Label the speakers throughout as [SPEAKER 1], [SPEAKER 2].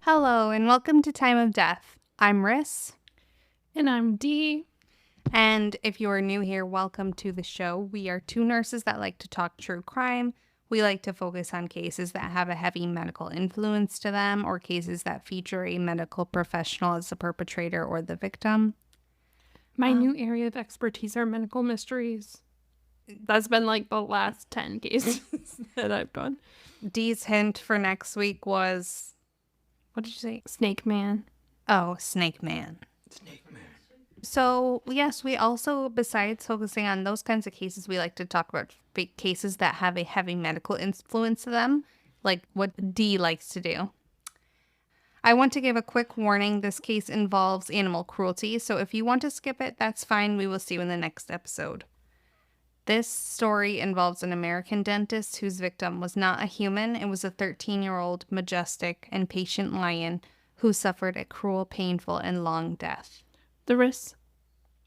[SPEAKER 1] Hello, and welcome to Time of Death. I'm Ris.
[SPEAKER 2] And I'm Dee.
[SPEAKER 1] And if you are new here, welcome to the show. We are two nurses that like to talk true crime. We like to focus on cases that have a heavy medical influence to them or cases that feature a medical professional as the perpetrator or the victim.
[SPEAKER 2] My new area of expertise are medical mysteries. That's been like the last 10 cases that I've done.
[SPEAKER 1] Dee's hint for next week was, what did you say?
[SPEAKER 2] Snake Man.
[SPEAKER 1] Oh, Snake Man. So, yes, we also, besides focusing on those kinds of cases, we like to talk about cases that have a heavy medical influence to them, like what Dee likes to do. I want to give a quick warning. This case involves animal cruelty, so if you want to skip it, that's fine. We will see you in the next episode. This story involves an American dentist whose victim was not a human. It was a 13-year-old majestic and patient lion who suffered a cruel, painful, and long death.
[SPEAKER 2] The Ris,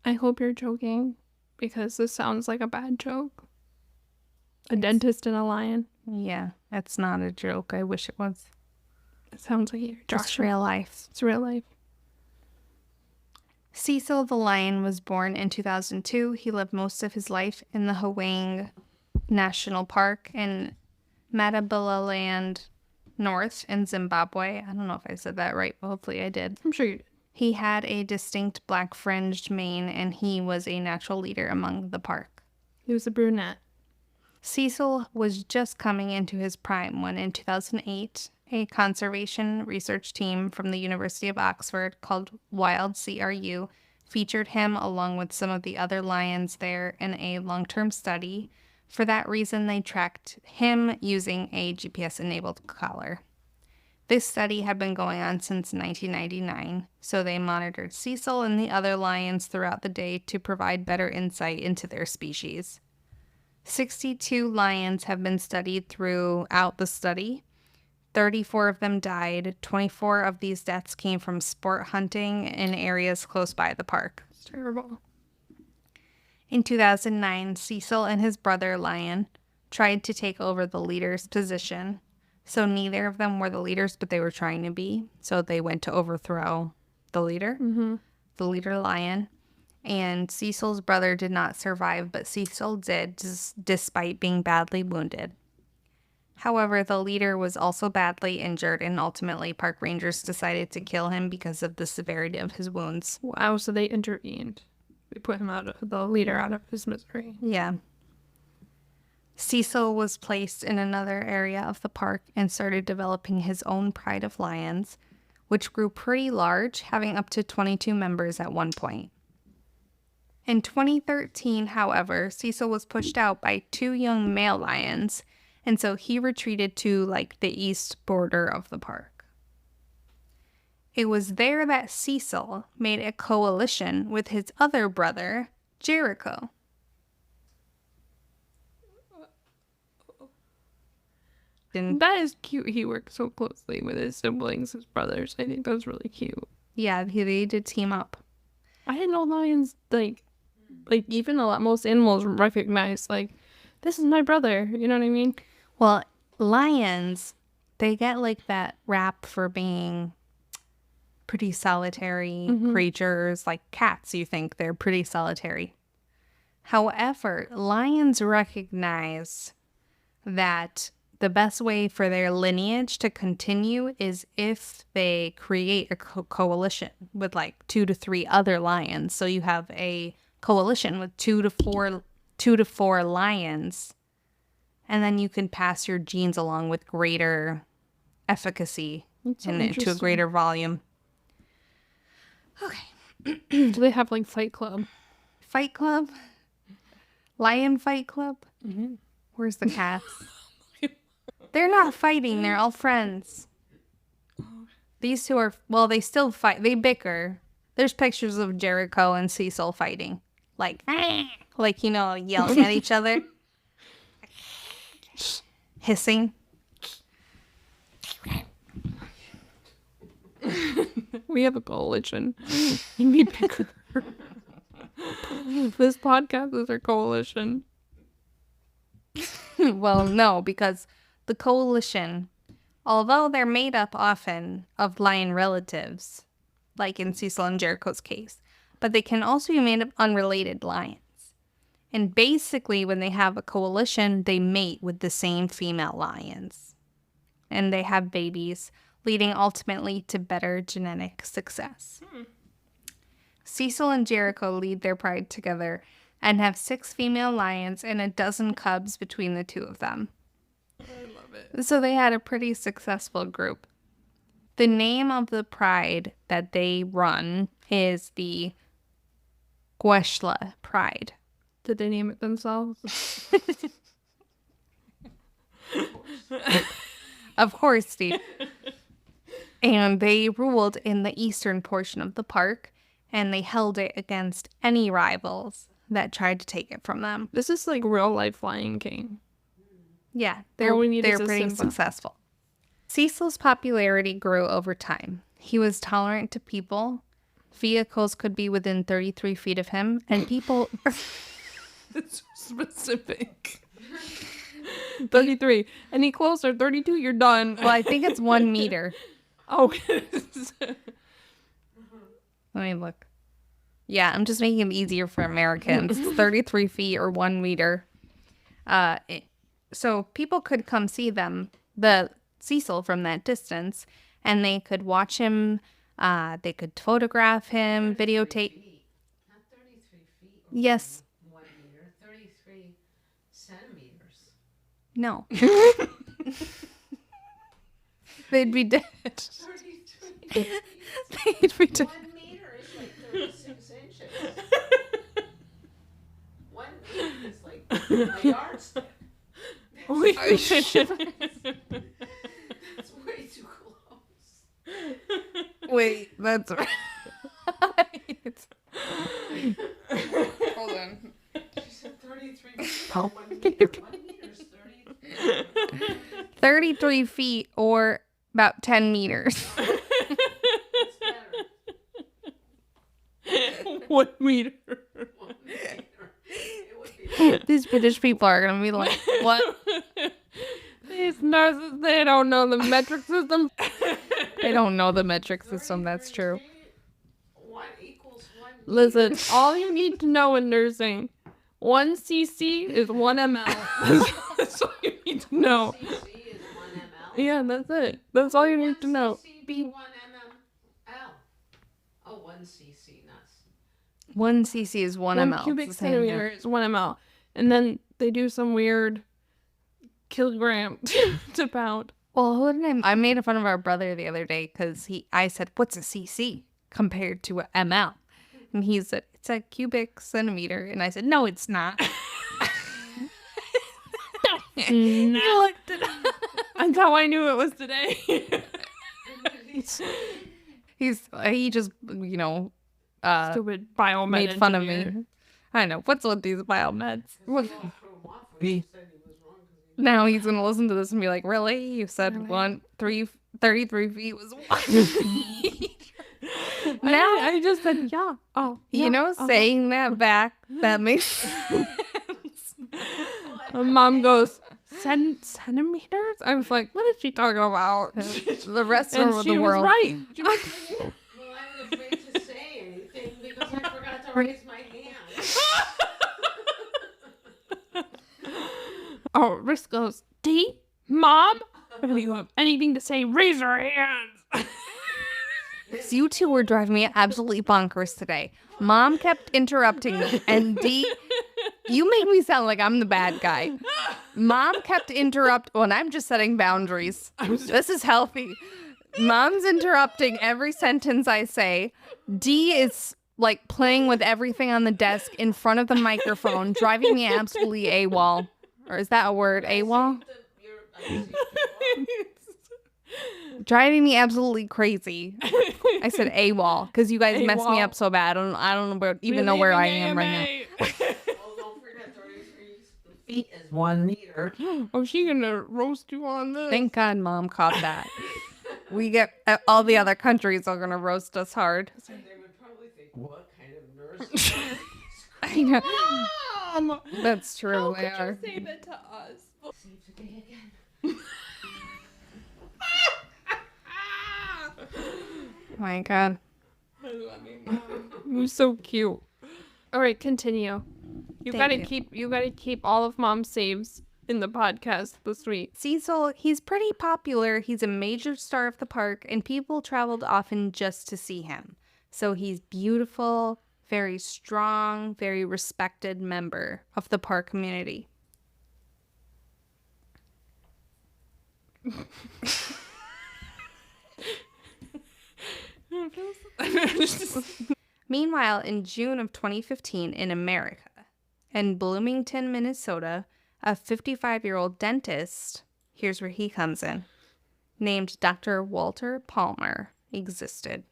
[SPEAKER 2] I hope you're joking because this sounds like a bad joke. A dentist and a lion.
[SPEAKER 1] Yeah, that's not a joke. I wish it was.
[SPEAKER 2] It sounds like you're
[SPEAKER 1] Just real life.
[SPEAKER 2] It's real life.
[SPEAKER 1] Cecil the lion was born in 2002. He lived most of his life in the Hawaiian National Park in Matabeleland North in Zimbabwe. I don't know if I said that right, but hopefully I did.
[SPEAKER 2] I'm sure you did.
[SPEAKER 1] He had a distinct black fringed mane, and he was a natural leader among the park.
[SPEAKER 2] He was a brunette.
[SPEAKER 1] Cecil was just coming into his prime when, in 2008, a conservation research team from the University of Oxford called Wild CRU featured him along with some of the other lions there in a long-term study. For that reason, they tracked him using a GPS-enabled collar. This study had been going on since 1999, so they monitored Cecil and the other lions throughout the day to provide better insight into their species. 62 lions have been studied throughout the study. 34 of them died. 24 of these deaths came from sport hunting in areas close by the park.
[SPEAKER 2] It's terrible.
[SPEAKER 1] In 2009, Cecil and his brother Lion tried to take over the leader's position. So neither of them were the leaders, but they were trying to be. So they went to overthrow the leader, the leader Lion. And Cecil's brother did not survive, but Cecil did, despite being badly wounded. However, the leader was also badly injured, and ultimately park rangers decided to kill him because of the severity of his wounds.
[SPEAKER 2] Wow, so they intervened. They put him the leader out of his misery.
[SPEAKER 1] Yeah. Cecil was placed in another area of the park and started developing his own pride of lions, which grew pretty large, having up to 22 members at one point. In 2013, however, Cecil was pushed out by two young male lions, and so he retreated to, the east border of the park. It was there that Cecil made a coalition with his other brother, Jericho.
[SPEAKER 2] That is cute. He worked so closely with his siblings, his brothers. I think that's really cute.
[SPEAKER 1] Yeah, they did team up.
[SPEAKER 2] I didn't know lions, even most animals recognize, this is my brother. You know what I mean?
[SPEAKER 1] Well, lions, they get, that rap for being pretty solitary creatures. Like cats, you think they're pretty solitary. However, lions recognize that the best way for their lineage to continue is if they create a coalition with 2 to 3 other lions. So you have a coalition with 2 to 4 lions, and then you can pass your genes along with greater efficacy to a greater volume. Okay.
[SPEAKER 2] Do they have Fight Club?
[SPEAKER 1] Fight Club? Lion Fight Club?
[SPEAKER 2] Mm-hmm.
[SPEAKER 1] Where's the cats? They're not fighting. They're all friends. These two are, they still fight. They bicker. There's pictures of Jericho and Cecil fighting. Yelling at each other. Hissing.
[SPEAKER 2] We have a coalition. You need bigger. This podcast is our coalition.
[SPEAKER 1] Well, no, because the coalition although they're made up often of lion relatives, like in Cecil and Jericho's case, but they can also be made of unrelated lions. And basically, when they have a coalition, they mate with the same female lions. And they have babies, leading ultimately to better genetic success. Cecil and Jericho lead their pride together and have 6 female lions and a dozen cubs between the two of them.
[SPEAKER 2] I love it.
[SPEAKER 1] So they had a pretty successful group. The name of the pride that they run is the Gueshla Pride.
[SPEAKER 2] Did they name it themselves?
[SPEAKER 1] Of course, Steve. And they ruled in the eastern portion of the park, and they held it against any rivals that tried to take it from them.
[SPEAKER 2] This is like real life Lion King.
[SPEAKER 1] Yeah,
[SPEAKER 2] All we need
[SPEAKER 1] they're
[SPEAKER 2] is a
[SPEAKER 1] pretty
[SPEAKER 2] Simba.
[SPEAKER 1] successful. Cecil's popularity grew over time. He was tolerant to people. Vehicles could be within 33 feet of him, and people...
[SPEAKER 2] It's so specific. 33. Any closer, 32, you're done.
[SPEAKER 1] Well, I think it's 1 meter.
[SPEAKER 2] Oh.
[SPEAKER 1] Let me look. Yeah, I'm just making it easier for Americans. 33 feet or 1 meter. So people could come see the Cecil from that distance, and they could watch him. They could photograph him, videotape.
[SPEAKER 3] Not 33 feet.
[SPEAKER 1] Yes.
[SPEAKER 3] 1 meter. 33 centimeters.
[SPEAKER 1] No. They'd be dead.
[SPEAKER 3] 33
[SPEAKER 1] They'd be dead.
[SPEAKER 3] 1 meter is like 36 inches. 1 meter is like a yardstick.
[SPEAKER 2] Holy
[SPEAKER 1] shit.
[SPEAKER 3] That's way too close.
[SPEAKER 1] Wait, that's right. Hold on.
[SPEAKER 3] She said 33 feet.
[SPEAKER 1] Oh.
[SPEAKER 3] 1 meter. 1 meter is 30.
[SPEAKER 1] 33 feet or about 10 meters.
[SPEAKER 3] That's better.
[SPEAKER 2] 1 meter.
[SPEAKER 3] 1 meter. It would be
[SPEAKER 1] These British people are going to be like, what?
[SPEAKER 2] These nurses, they don't know the metric system.
[SPEAKER 1] They don't know the metric system, that's true.
[SPEAKER 3] 1 equals 1 meter.
[SPEAKER 2] Listen, all you need to know in nursing, 1 cc is 1 ml. That's all you need to know.
[SPEAKER 3] cc is 1 ml.
[SPEAKER 2] Yeah, that's it. That's all you need to know.
[SPEAKER 3] 1 cc be 1 mml. Oh, 1 cc, not
[SPEAKER 1] 1 cc is 1
[SPEAKER 2] 1
[SPEAKER 1] ml.
[SPEAKER 2] cubic
[SPEAKER 1] It's the same,
[SPEAKER 2] centimeter is 1 ml. And then they do some weird kilogram to pound.
[SPEAKER 1] Well, who did I made fun of our brother the other day because I said, what's a cc compared to a ml? And he said, it's a cubic centimeter. And I said, no, it's not. He looked at
[SPEAKER 2] That's how I knew it was today.
[SPEAKER 1] he just,
[SPEAKER 2] Stupid biomed
[SPEAKER 1] made fun of
[SPEAKER 2] engineer.
[SPEAKER 1] me. I know. What's with these biomeds?
[SPEAKER 3] throw him off when he said he was wrong because he
[SPEAKER 1] Now he's going to listen to this and be like, really? You said 33 feet was 1 Now,
[SPEAKER 2] I just said, yeah. Oh, yeah.
[SPEAKER 1] you know, saying that back, that makes sense.
[SPEAKER 2] My mom goes, centimeters? I was like, what is she talking about?
[SPEAKER 1] The rest
[SPEAKER 2] And
[SPEAKER 1] of
[SPEAKER 2] she
[SPEAKER 1] the
[SPEAKER 2] was
[SPEAKER 1] world.
[SPEAKER 2] right.
[SPEAKER 3] Well, I was afraid to say anything because I forgot to raise my hand.
[SPEAKER 2] Oh, Riss goes, Dee? Mom? If you have anything to say, raise your hands.
[SPEAKER 1] So you two were driving me absolutely bonkers today. Mom kept interrupting me, and Dee, you made me sound like I'm the bad guy. Mom kept well, I'm just setting boundaries. This is healthy. Mom's interrupting every sentence I say. Dee is like playing with everything on the desk in front of the microphone, driving me absolutely AWOL. Or is that a word? AWOL? Driving me absolutely crazy. I said AWOL because you guys messed me
[SPEAKER 2] AWOL.
[SPEAKER 1] up so bad. I don't even know where I am right now.
[SPEAKER 3] Well, don't forget 33 feet is 1 meter.
[SPEAKER 2] Oh, she gonna roast you on this?
[SPEAKER 1] Thank God Mom caught that. We get all the other countries are gonna roast us hard.
[SPEAKER 3] They would probably think, what kind of nurse is this?
[SPEAKER 1] I know.
[SPEAKER 2] Mom,
[SPEAKER 1] That's true.
[SPEAKER 2] how
[SPEAKER 1] They
[SPEAKER 2] could
[SPEAKER 1] are.
[SPEAKER 2] you say that to us?
[SPEAKER 3] See today again.
[SPEAKER 1] My God.
[SPEAKER 2] It was so cute. All right, continue. You
[SPEAKER 1] Thank
[SPEAKER 2] gotta keep all of Mom's saves in the podcast this week.
[SPEAKER 1] Cecil, he's pretty popular. He's a major star of the park, and people traveled often just to see him. So he's beautiful, very strong, very respected member of the park community. Meanwhile, in June of 2015 in America, in Bloomington, Minnesota, a 55-year-old dentist, here's where he comes in, named Dr. Walter Palmer, existed.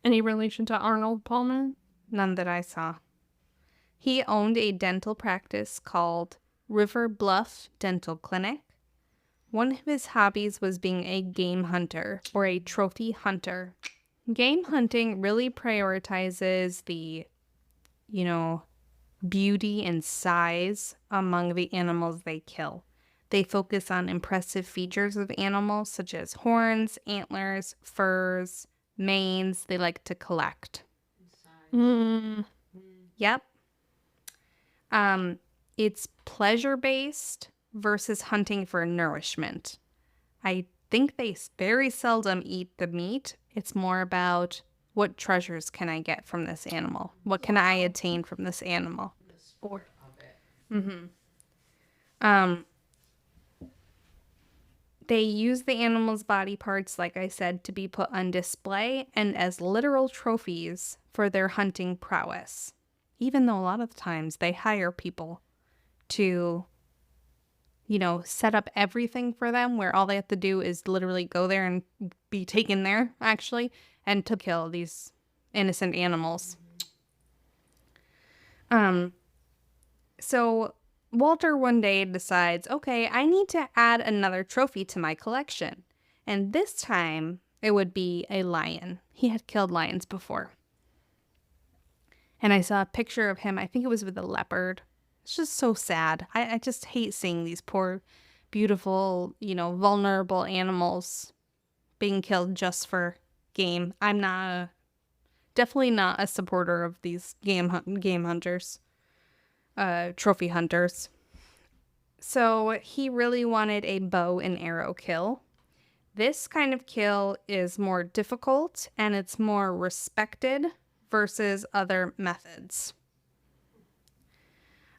[SPEAKER 2] Any relation to Arnold Palmer?
[SPEAKER 1] None that I saw. He owned a dental practice called River Bluff Dental Clinic. One of his hobbies was being a game hunter or a trophy hunter. Game hunting really prioritizes the, beauty and size among the animals they kill. They focus on impressive features of animals such as horns, antlers, furs, manes they like to collect. Yep. It's pleasure-based versus hunting for nourishment. I think they very seldom eat the meat. It's more about what treasures can I get from this animal? What can I attain from this animal?
[SPEAKER 3] The sport of it.
[SPEAKER 1] They use the animal's body parts, like I said, to be put on display and as literal trophies for their hunting prowess. Even though a lot of times they hire people to, set up everything for them where all they have to do is literally go there and be taken there, actually, and to kill these innocent animals. So Walter one day decides, okay, I need to add another trophy to my collection. And this time it would be a lion. He had killed lions before. And I saw a picture of him. I think it was with a leopard. It's just so sad. I just hate seeing these poor, beautiful, vulnerable animals being killed just for game. I'm definitely not a supporter of these game hunters. Trophy hunters. So he really wanted a bow and arrow kill. This kind of kill is more difficult and it's more respected versus other methods.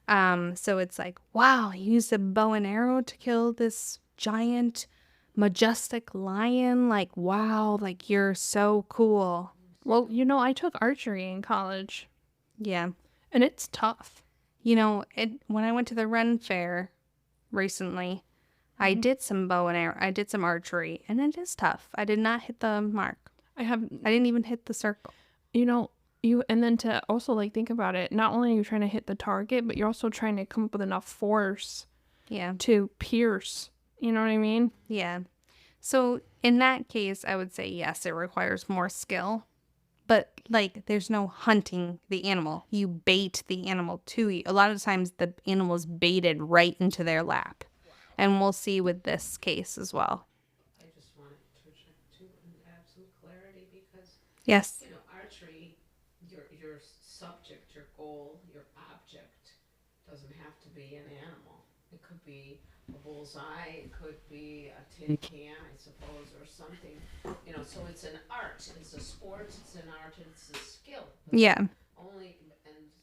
[SPEAKER 1] So it's like, wow, he used a bow and arrow to kill this giant, majestic lion. Like, wow, like you're so cool.
[SPEAKER 2] Well, I took archery in college.
[SPEAKER 1] Yeah.
[SPEAKER 2] And it's tough.
[SPEAKER 1] When I went to the Ren Fair recently, I did some bow and arrow. I did some archery, and it is tough. I did not hit the mark. I didn't even hit the circle.
[SPEAKER 2] And then to also think about it, not only are you trying to hit the target, but you're also trying to come up with enough force to pierce. You know what I mean?
[SPEAKER 1] Yeah. So in that case, I would say yes, it requires more skill. But there's no hunting the animal. You bait the animal to eat. A lot of times the animal is baited right into their lap. And we'll see with this case as well.
[SPEAKER 3] I just wanted to check too and have some clarity because
[SPEAKER 1] Yes.
[SPEAKER 3] archery, your subject, your goal, your object doesn't have to be an animal. It could be a bullseye, it could be a tin can, I suppose, or something. So it's an art, it's a sport, it's an art, it's a skill.
[SPEAKER 1] Yeah.
[SPEAKER 3] And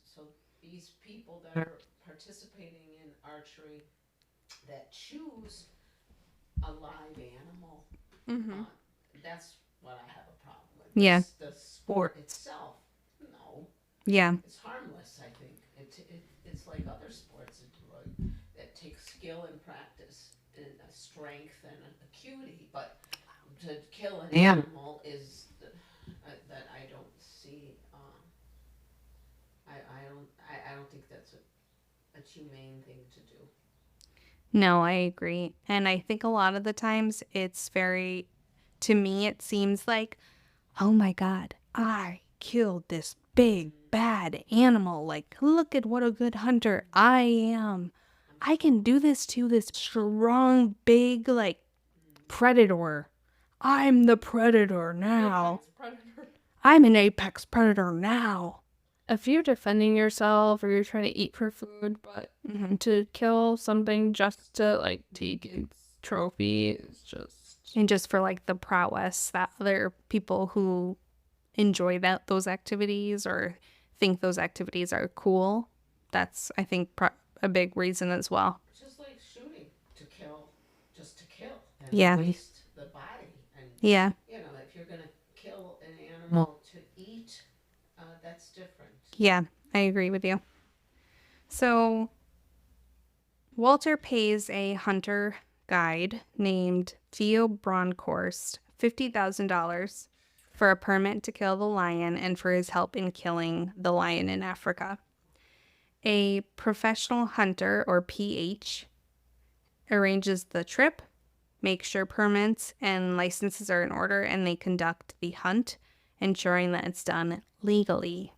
[SPEAKER 3] so these people that are participating in archery that choose a live animal, that's what I have a problem with.
[SPEAKER 1] Yeah.
[SPEAKER 3] The sport itself, no.
[SPEAKER 1] Yeah.
[SPEAKER 3] It's harmless, I think. It's like other sports that take skill and practice and a strength and a acuity, but to kill an animal is that I don't see. I don't think that's a humane thing to do.
[SPEAKER 1] No, I agree. And I think a lot of the times to me, it seems like, oh my God, I killed this big, bad animal. Look at what a good hunter I am. I can do this to this strong, big, predator.
[SPEAKER 2] I'm the predator now.
[SPEAKER 3] Predator.
[SPEAKER 2] I'm an apex predator now. If you're defending yourself or you're trying to eat for food, but to kill something just to like take its trophy is just.
[SPEAKER 1] And just for like the prowess that other people who enjoy those activities or think those activities are cool, that's, I think, a big reason as well.
[SPEAKER 3] It's just like shooting to kill, just to kill. And
[SPEAKER 1] Yeah.
[SPEAKER 3] waste the body. And,
[SPEAKER 1] Yeah.
[SPEAKER 3] you know, if you're going to kill an animal to eat, that's different.
[SPEAKER 1] Yeah, I agree with you. So Walter pays a hunter guide named Theo Bronkhorst $50,000 for a permit to kill the lion and for his help in killing the lion in Africa. A professional hunter, or PH, arranges the trip, makes sure permits and licenses are in order, and they conduct the hunt, ensuring that it's done legally.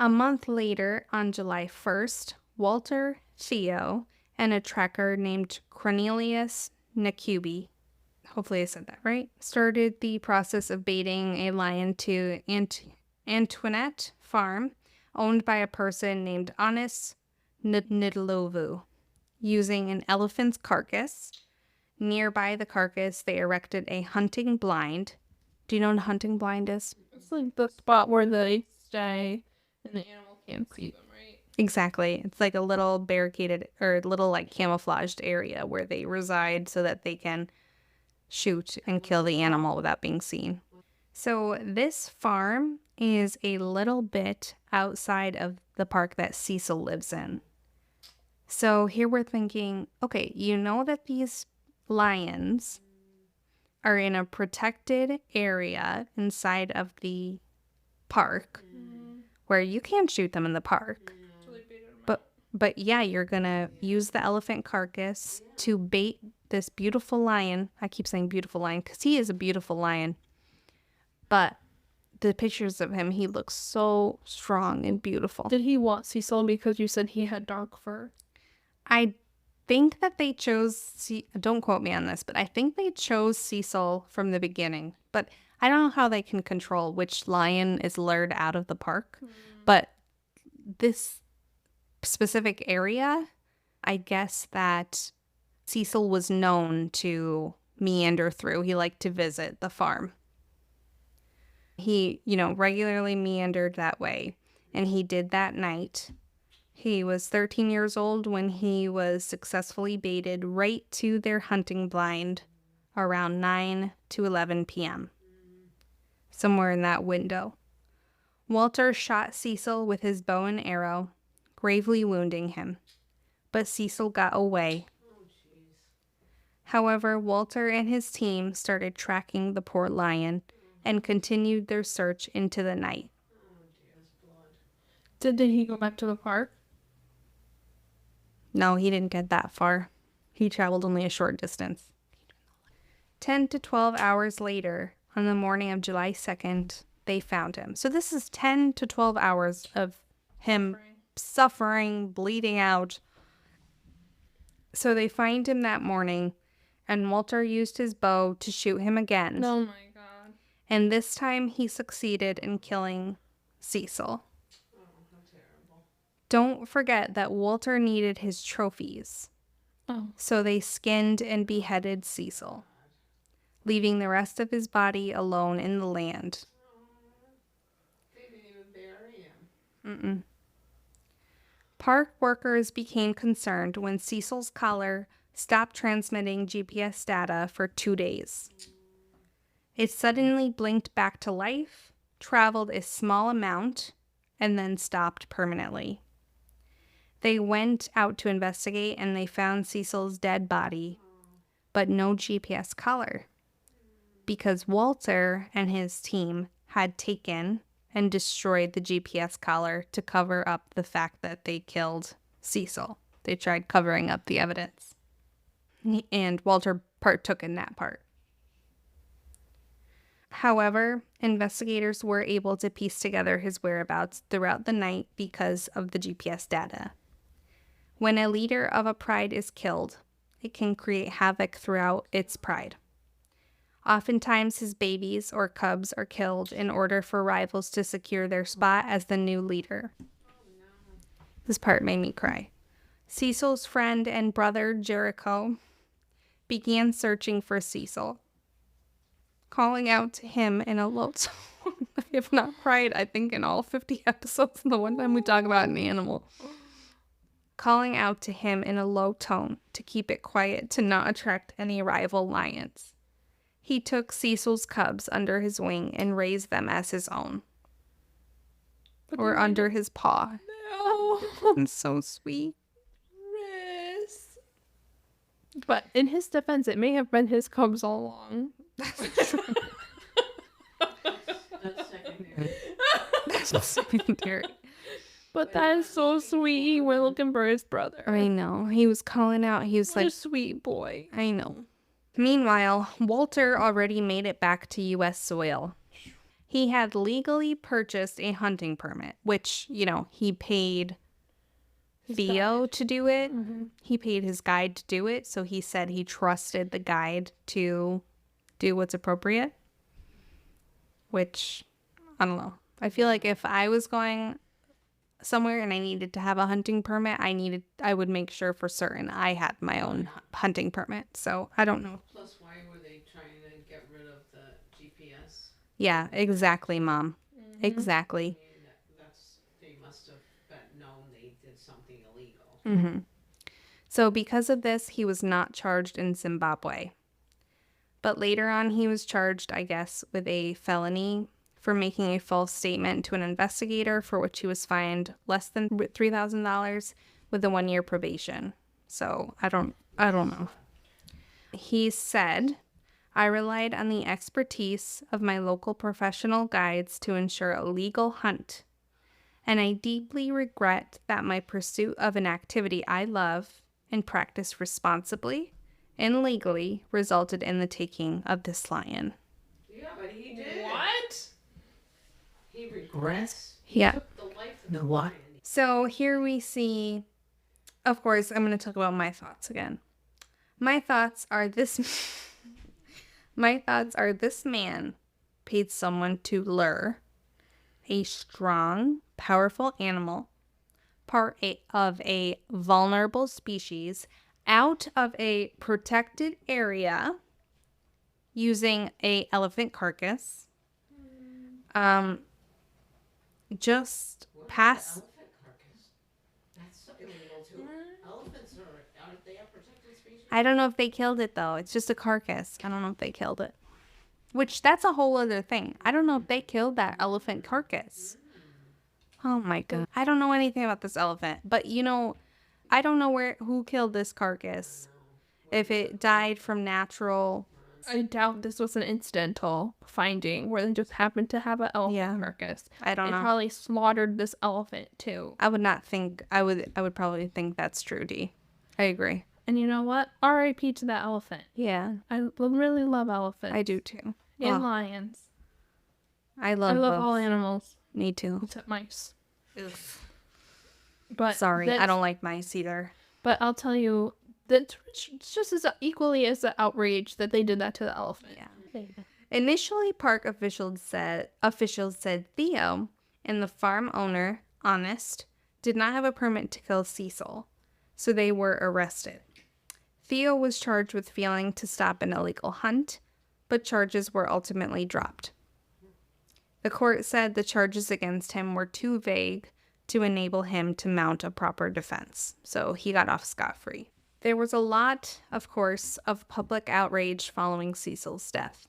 [SPEAKER 1] A month later, on July 1st, Walter, Theo, and a tracker named Cornelius Nakubi, hopefully I said that right, started the process of baiting a lion to Antoinette Farm, owned by a person named Anis Nidlovu, using an elephant's carcass. Nearby the carcass, they erected a hunting blind. Do you know what a hunting blind is?
[SPEAKER 2] It's like the spot where they stay and the animal can't see them, right?
[SPEAKER 1] Exactly. It's like a little barricaded or little like camouflaged area where they reside so that they can shoot and kill the animal without being seen. So this farm is a little bit outside of the park that Cecil lives in. So here we're thinking, okay, you know that these lions are in a protected area inside of the park where you can't shoot them in the park. But yeah, you're going to use the elephant carcass to bait this beautiful lion. I keep saying beautiful lion because he is a beautiful lion. But the pictures of him, he looks so strong and beautiful.
[SPEAKER 2] Did he want Cecil because you said he had dark fur?
[SPEAKER 1] I think that they chose, don't quote me on this, but I think they chose Cecil from the beginning. But I don't know how they can control which lion is lured out of the park. But this specific area, I guess that Cecil was known to meander through. He liked to visit the farm. He, regularly meandered that way, and he did that night. He was 13 years old when he was successfully baited right to their hunting blind around 9 to 11 p.m., somewhere in that window. Walter shot Cecil with his bow and arrow, gravely wounding him, but Cecil got away. However, Walter and his team started tracking the poor lion and continued their search into the night.
[SPEAKER 2] Did he go back to the park?
[SPEAKER 1] No, he didn't get that far. He traveled only a short distance. 10 to 12 hours later, on the morning of July 2nd, they found him. So this is 10 to 12 hours of him suffering, bleeding out. So they find him that morning, and Walter used his bow to shoot him again.
[SPEAKER 2] Oh my god.
[SPEAKER 1] And this time he succeeded in killing Cecil.
[SPEAKER 3] Oh, how terrible.
[SPEAKER 1] Don't forget that Walter needed his trophies.
[SPEAKER 2] Oh.
[SPEAKER 1] So they skinned and beheaded Cecil, leaving the rest of his body alone in the land.
[SPEAKER 3] They didn't even bury him.
[SPEAKER 1] Park workers became concerned when Cecil's collar stopped transmitting GPS data for 2 days. It suddenly blinked back to life, traveled a small amount, and then stopped permanently. They went out to investigate and they found Cecil's dead body, but no GPS collar, because Walter and his team had taken and destroyed the GPS collar to cover up the fact that they killed Cecil. They tried covering up the evidence. And Walter partook in that part. However, investigators were able to piece together his whereabouts throughout the night because of the GPS data. When a leader of a pride is killed, it can create havoc throughout its pride. Oftentimes, his babies or cubs are killed in order for rivals to secure their spot as the new leader. This part made me cry. Cecil's friend and brother, Jericho, began searching for Cecil, calling out to him in a low tone. I have not cried, I think, in all 50 episodes, the one time we talk about an animal. Calling out to him in a low tone to keep it quiet to not attract any rival lions. He took Cecil's cubs under his wing and raised them as his own. Or under his paw.
[SPEAKER 2] No.
[SPEAKER 1] It's so sweet.
[SPEAKER 2] Ris. But in his defense, it may have been his cubs all along.
[SPEAKER 3] That's secondary.
[SPEAKER 1] That's secondary.
[SPEAKER 2] But that is so sweet. He went looking for his brother.
[SPEAKER 1] I know. He was calling out. He was
[SPEAKER 2] What
[SPEAKER 1] like,
[SPEAKER 2] a sweet boy.
[SPEAKER 1] I know. Meanwhile, Walter already made it back to U.S. soil. He had legally purchased a hunting permit, which, he paid Theo to do it.
[SPEAKER 2] Mm-hmm.
[SPEAKER 1] He paid his guide to do it, so he said he trusted the guide to do what's appropriate. Which, I don't know. I feel like if I was going somewhere and I needed to have a hunting permit, I would make sure for certain I had my own hunting permit. So I don't know.
[SPEAKER 3] Plus, why were they trying to get rid of the GPS?
[SPEAKER 1] Yeah, exactly, Mom.
[SPEAKER 2] Mm-hmm.
[SPEAKER 1] Exactly.
[SPEAKER 3] I mean, they must have known they did something illegal.
[SPEAKER 1] Mm-hmm. So because of this, he was not charged in Zimbabwe. But later on, he was charged, I guess, with a felony for making a false statement to an investigator, for which he was fined less than $3,000 with a 1-year probation. So I don't know. He said, I relied on the expertise of my local professional guides to ensure a legal hunt, and I deeply regret that my pursuit of an activity I love and practice responsibly and legally resulted in the taking of this lion.
[SPEAKER 3] Yeah, but he did.
[SPEAKER 2] What?
[SPEAKER 3] He regrets.
[SPEAKER 1] Yeah.
[SPEAKER 3] Took the life of the lion.
[SPEAKER 1] So here we see, of course, I'm going to talk about my thoughts again. My thoughts are this man paid someone to lure a strong, powerful animal, of a vulnerable species, out of a protected area using a elephant carcass. Just
[SPEAKER 3] What
[SPEAKER 1] pass.
[SPEAKER 3] about the elephant carcass? That's illegal too. Elephants aren't they a protected species?
[SPEAKER 1] I don't know if they killed it though. It's just a carcass. I don't know if they killed it. Which, that's a whole other thing. I don't know if they killed that elephant carcass. Oh my god. I don't know anything about this elephant. But I don't know who killed this carcass. If it died from natural.
[SPEAKER 2] I doubt this was an incidental finding where they just happened to have an elephant carcass.
[SPEAKER 1] I don't
[SPEAKER 2] They
[SPEAKER 1] know.
[SPEAKER 2] probably slaughtered this elephant too.
[SPEAKER 1] I would not think. I would probably think that's true, Dee. I agree.
[SPEAKER 2] And you know what? R.I.P. to that elephant.
[SPEAKER 1] Yeah,
[SPEAKER 2] I really love elephants.
[SPEAKER 1] I do too.
[SPEAKER 2] And
[SPEAKER 1] Oh,
[SPEAKER 2] lions.
[SPEAKER 1] I love
[SPEAKER 2] I love
[SPEAKER 1] both.
[SPEAKER 2] all animals
[SPEAKER 1] Me too.
[SPEAKER 2] except mice. But
[SPEAKER 1] Sorry, I
[SPEAKER 2] that's-
[SPEAKER 1] don't like mice either.
[SPEAKER 2] But I'll tell you that it's just as equally as the outrage that they did that to the elephant.
[SPEAKER 1] Yeah. Initially, park officials said Theo and the farm owner, Honest, did not have a permit to kill Cecil, so they were arrested. Theo was charged with failing to stop an illegal hunt, but charges were ultimately dropped. The court said the charges against him were too vague to enable him to mount a proper defense, so he got off scot-free. There was a lot, of course, of public outrage following Cecil's death.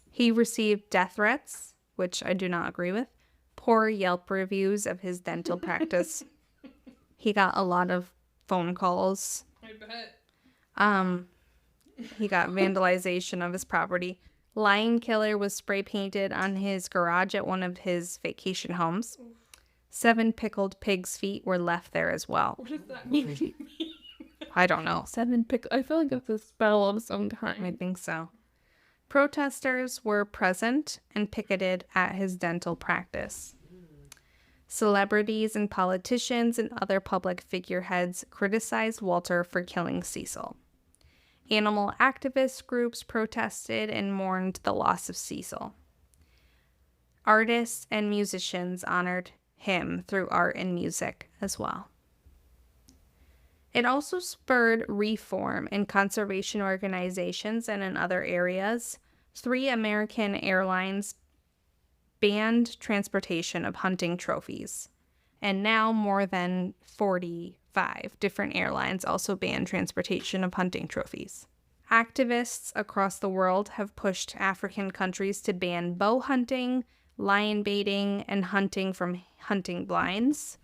[SPEAKER 1] He received death threats, which I do not agree with, poor Yelp reviews of his dental practice. He got a lot of phone calls.
[SPEAKER 2] I bet.
[SPEAKER 1] He got vandalization of his property. Lion Killer was spray painted on his garage at one of his vacation homes. 7 pickled pig's feet were left there as well.
[SPEAKER 2] What does that mean?
[SPEAKER 1] I don't know.
[SPEAKER 2] 7 pick. I feel like that's a spell of some
[SPEAKER 1] I
[SPEAKER 2] kind.
[SPEAKER 1] think so. Protesters were present and picketed at his dental practice. Celebrities and politicians and other public figureheads criticized Walter for killing Cecil. Animal activist groups protested and mourned the loss of Cecil. Artists and musicians honored him through art and music as well. It also spurred reform in conservation organizations and in other areas. 3 American airlines banned transportation of hunting trophies, and now more than 45 different airlines also ban transportation of hunting trophies. Activists across the world have pushed African countries to ban bow hunting, lion baiting, and hunting from hunting blinds.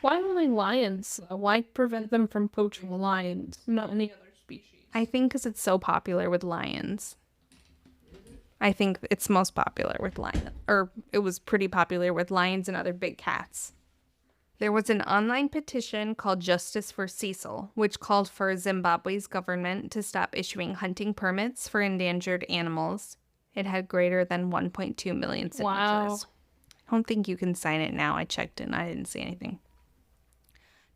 [SPEAKER 2] Why only lions? Why prevent them from poaching lions, not any other species?
[SPEAKER 1] I think because it's so popular with lions. I think it's most popular with lions, or it was pretty popular with lions and other big cats. There was an online petition called Justice for Cecil, which called for Zimbabwe's government to stop issuing hunting permits for endangered animals. It had greater than 1.2 million signatures.
[SPEAKER 2] Wow.
[SPEAKER 1] I don't think you can sign it now. I checked and I didn't see anything.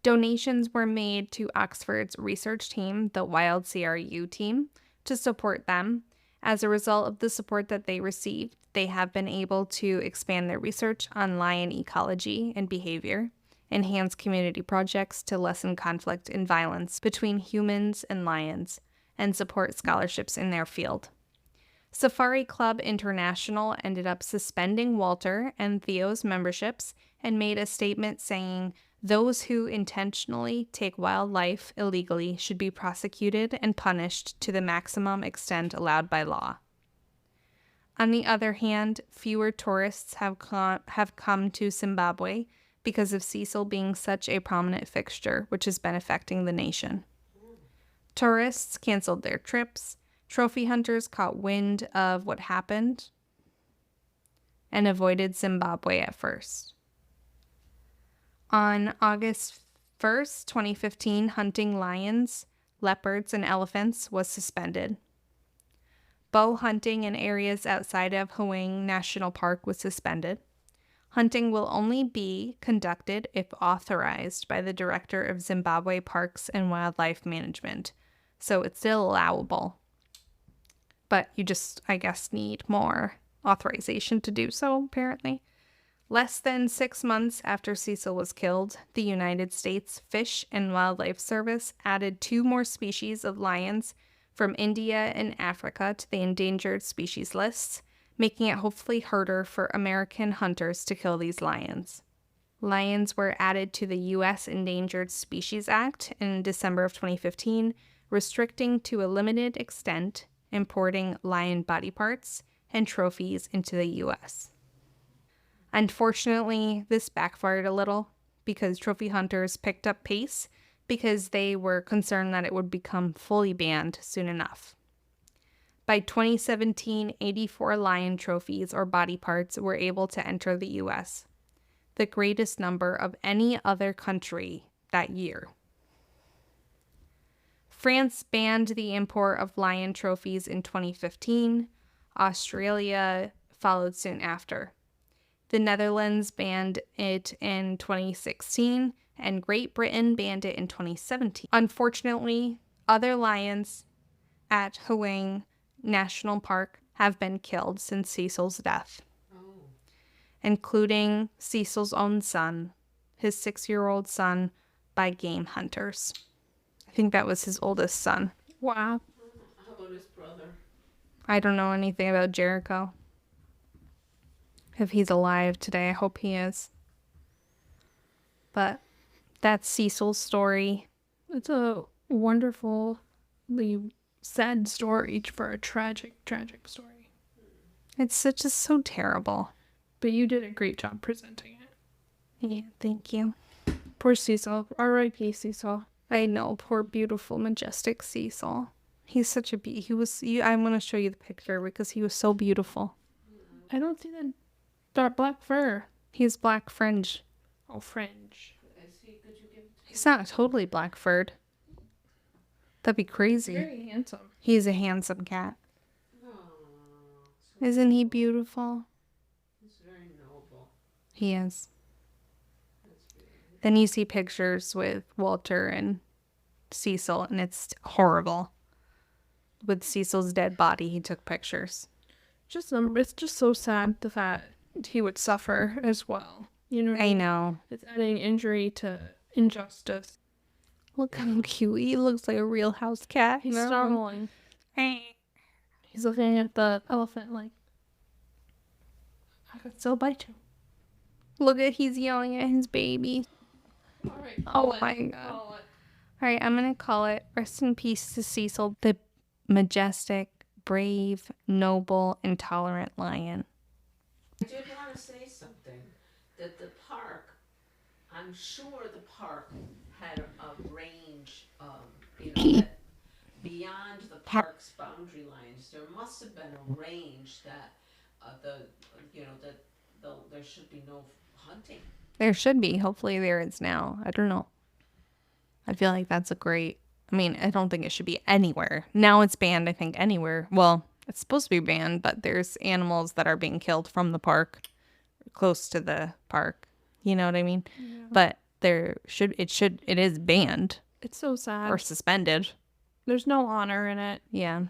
[SPEAKER 1] Donations were made to Oxford's research team, the Wild CRU team, to support them. As a result of the support that they received, they have been able to expand their research on lion ecology and behavior, enhance community projects to lessen conflict and violence between humans and lions, and support scholarships in their field. Safari Club International ended up suspending Walter and Theo's memberships and made a statement saying, "Those who intentionally take wildlife illegally should be prosecuted and punished to the maximum extent allowed by law." On the other hand, fewer tourists have come to Zimbabwe because of Cecil being such a prominent fixture, which has been affecting the nation. Tourists canceled their trips. Trophy hunters caught wind of what happened and avoided Zimbabwe at first. On August 1st, 2015, hunting lions, leopards, and elephants was suspended. Bow hunting in areas outside of Hwang National Park was suspended. Hunting will only be conducted if authorized by the Director of Zimbabwe Parks and Wildlife Management, so it's still allowable. But you just, I guess, need more authorization to do so, apparently. Less than 6 months after Cecil was killed, the United States Fish and Wildlife Service added 2 more species of lions from India and Africa to the endangered species lists, making it hopefully harder for American hunters to kill these lions. Lions were added to the U.S. Endangered Species Act in December of 2015, restricting to a limited extent importing lion body parts and trophies into the U.S. Unfortunately, this backfired a little because trophy hunters picked up pace because they were concerned that it would become fully banned soon enough. By 2017, 84 lion trophies or body parts were able to enter the U.S., the greatest number of any other country that year. France banned the import of lion trophies in 2015. Australia followed soon after. The Netherlands banned it in 2016, and Great Britain banned it in 2017. Unfortunately, other lions at Hwang National Park have been killed since Cecil's death, including Cecil's own son, his 6-year-old son, by game hunters. I think that was his oldest son.
[SPEAKER 2] Wow.
[SPEAKER 3] How about his brother?
[SPEAKER 1] I don't know anything about Jericho. If he's alive today, I hope he is. But that's Cecil's story.
[SPEAKER 2] It's a wonderfully sad story for a tragic story.
[SPEAKER 1] It's just so terrible.
[SPEAKER 2] But you did a great job presenting it.
[SPEAKER 1] Yeah, thank you.
[SPEAKER 2] Poor Cecil. R.I.P. Cecil.
[SPEAKER 1] I know, poor, beautiful, majestic Cecil. He's such a I'm going to show you the picture because he was so beautiful.
[SPEAKER 2] I don't see the dark black fur.
[SPEAKER 1] He's black fringe.
[SPEAKER 2] Oh, fringe.
[SPEAKER 1] He's not totally black furred. That'd be crazy.
[SPEAKER 2] Very handsome.
[SPEAKER 1] He's a handsome cat. Isn't he beautiful?
[SPEAKER 3] He's very noble.
[SPEAKER 1] He is. Then you see pictures with Walter and Cecil, and it's horrible. With Cecil's dead body, he took pictures.
[SPEAKER 2] It's just so sad the fact he would suffer as well. You know,
[SPEAKER 1] I know.
[SPEAKER 2] It's adding injury to injustice.
[SPEAKER 1] Look how cute he looks, like a real house cat.
[SPEAKER 2] He's snarling. He's looking at the elephant like, I could still bite you.
[SPEAKER 1] Look at, he's yelling at his baby.
[SPEAKER 2] All right.
[SPEAKER 1] Oh my god. All right, I'm gonna call it rest in peace to Cecil, the majestic, brave, noble, and tolerant lion.
[SPEAKER 3] I did want to say something, that the park, I'm sure the park had a range, that beyond the park's boundary lines, there must have been a range that there should be no hunting.
[SPEAKER 1] There should be. Hopefully there is now. I don't know. I feel like that's I don't think it should be anywhere. Now it's banned, I think, anywhere. Well, it's supposed to be banned, but there's animals that are being killed from the park, close to the park. You know what I mean? Yeah. But it is banned.
[SPEAKER 2] It's so sad.
[SPEAKER 1] Or suspended.
[SPEAKER 2] There's no honor in it.
[SPEAKER 1] Yeah.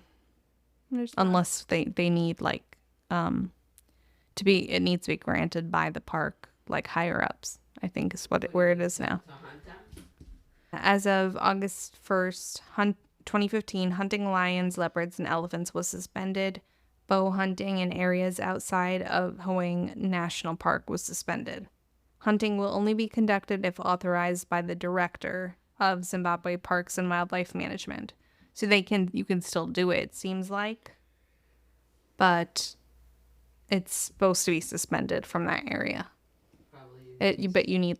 [SPEAKER 1] Unless they need it needs to be granted by the park, like higher ups, I think is where it is now. As of August 1st, 2015, hunting lions, leopards, and elephants was suspended. Bow hunting in areas outside of Haweng National Park was suspended. Hunting will only be conducted if authorized by the director of Zimbabwe Parks and Wildlife Management. So you can still do it seems like. But it's supposed to be suspended from that area. But you need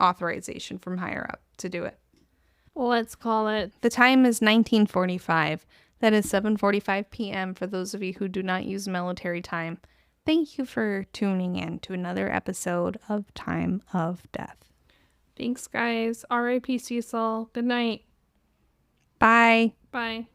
[SPEAKER 1] authorization from higher up to do it.
[SPEAKER 2] Well, let's call it.
[SPEAKER 1] The time is 1945. That is 7:45 p.m. for those of you who do not use military time. Thank you for tuning in to another episode of Time of Death.
[SPEAKER 2] Thanks, guys. R.I.P. Cecil. Good night.
[SPEAKER 1] Bye.
[SPEAKER 2] Bye.